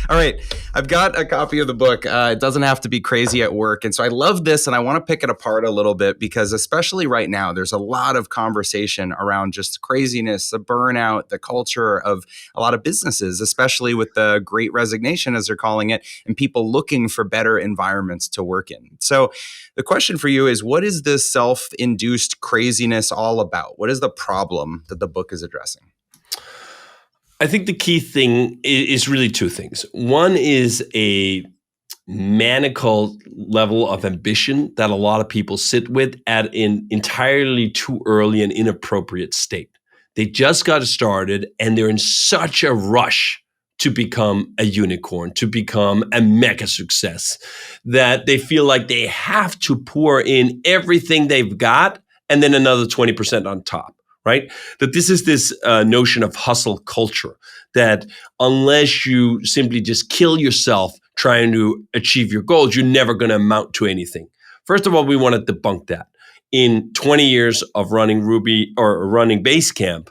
All right. I've got a copy of the book. It doesn't have to be crazy at work. And so I love this and I want to pick it apart a little bit because especially right now, there's a lot of conversation around just craziness, the burnout, the culture of a lot of businesses, especially with the great resignation, as they're calling it, and people looking for better environments to work in. So the question for you is, what is this self-induced craziness all about? What is the problem that the book is addressing? I think the key thing is really two things. One is a maniacal level of ambition that a lot of people sit with at an entirely too early and inappropriate state. They just got started and they're in such a rush to become a unicorn, to become a mega success, that they feel like they have to pour in everything they've got and then another 20% on top. Right? That this is this notion of hustle culture, that unless you simply just kill yourself trying to achieve your goals, you're never going to amount to anything. First of all, we want to debunk that. In 20 years of running Ruby or running Basecamp,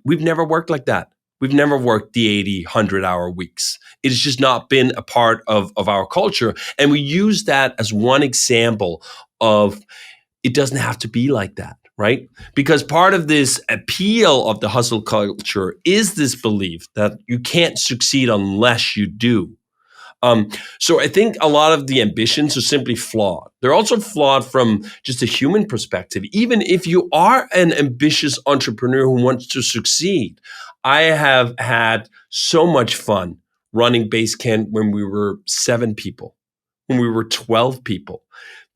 we've never worked like that. We've never worked the 80, 100-hour weeks. It has just not been a part of our culture. And we use that as one example of it doesn't have to be like that. Right? Because part of this appeal of the hustle culture is this belief that you can't succeed unless you do. So I think a lot of the ambitions are simply flawed. They're also flawed from just a human perspective. Even if you are an ambitious entrepreneur who wants to succeed, I have had so much fun running Basecamp when we were 7 people, when we were 12 people.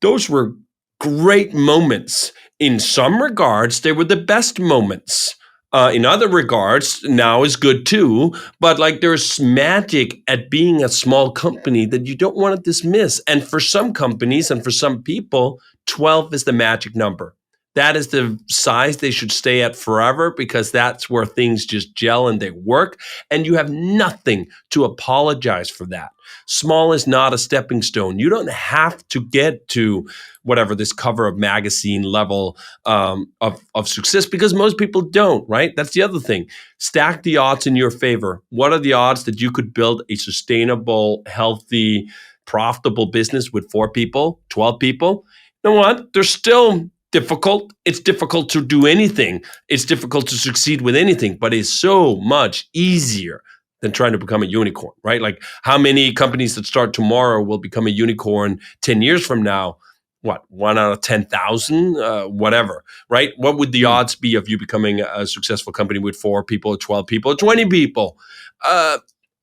Those were great moments. In some regards, they were the best moments. In other regards, now is good too. But like there's magic at being a small company that you don't want to dismiss. And for some companies and for some people, 12 is the magic number. That is the size they should stay at forever because that's where things just gel and they work. And you have nothing to apologize for that. Small is not a stepping stone. You don't have to get to whatever this cover of magazine level of success because most people don't, right? That's the other thing. Stack the odds in your favor. What are the odds that you could build a sustainable, healthy, profitable business with 4 people, 12 people? You know what? They're still difficult. It's difficult to do anything. It's difficult to succeed with anything, but it's so much easier than trying to become a unicorn, right? Like how many companies that start tomorrow will become a unicorn 10 years from now? What, 1 out of 10,000, whatever, right? What would the odds be of you becoming a successful company with 4 people, or 12 people, or 20 people?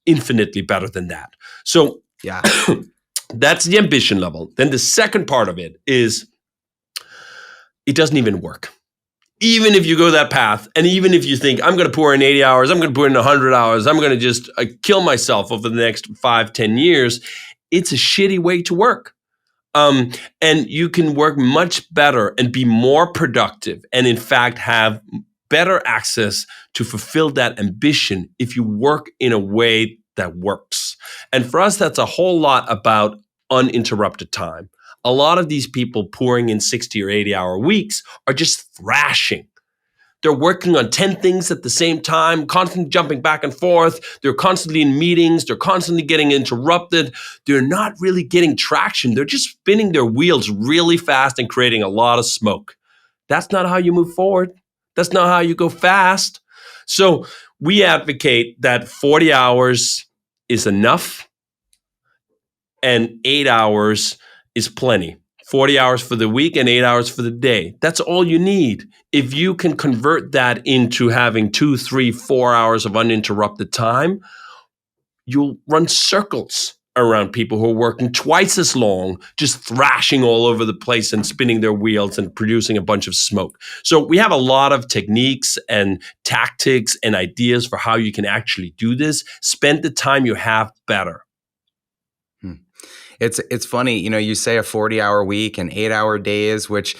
Infinitely better than that. So Yeah, that's the ambition level. Then the second part of it is it doesn't even work. Even if you go that path, and even if you think, I'm going to pour in 80 hours, I'm going to pour in 100 hours, I'm going to just kill myself over the next 5, 10 years, it's a shitty way to work. And you can work much better and be more productive and in fact have better access to fulfill that ambition if you work in a way that works. And for us, that's a whole lot about uninterrupted time. A lot of these people pouring in 60 or 80-hour weeks are just thrashing. They're working on 10 things at the same time, constantly jumping back and forth. They're constantly in meetings. They're constantly getting interrupted. They're not really getting traction. They're just spinning their wheels really fast and creating a lot of smoke. That's not how you move forward. That's not how you go fast. So we advocate that 40 hours is enough and 8 hours is plenty. 40 hours for the week and 8 hours for the day. That's all you need. If you can convert that into having 2, 3, 4 hours of uninterrupted time, you'll run circles around people who are working twice as long, just thrashing all over the place and spinning their wheels and producing a bunch of smoke. So we have a lot of techniques and tactics and ideas for how you can actually do this. Spend the time you have better. It's funny, you say a 40-hour week and 8-hour days, which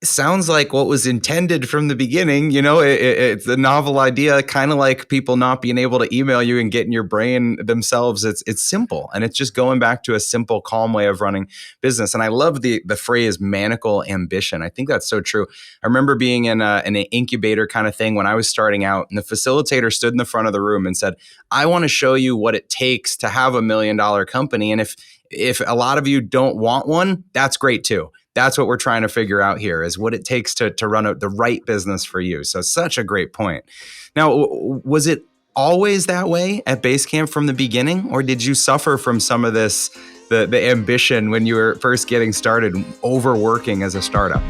sounds like what was intended from the beginning. It's a novel idea, kind of like people not being able to email you and get in your brain themselves. It's simple, and it's just going back to a simple, calm way of running business. And I love the phrase "maniacal ambition." I think that's so true. I remember being in an incubator kind of thing when I was starting out, and the facilitator stood in the front of the room and said, "I want to show you what it takes to have $1 million company, and if a lot of you don't want one, that's great too." That's what we're trying to figure out here, is what it takes to run the right business for you. So such a great point. Now, was it always that way at Basecamp from the beginning, or did you suffer from some of this, the ambition when you were first getting started, overworking as a startup?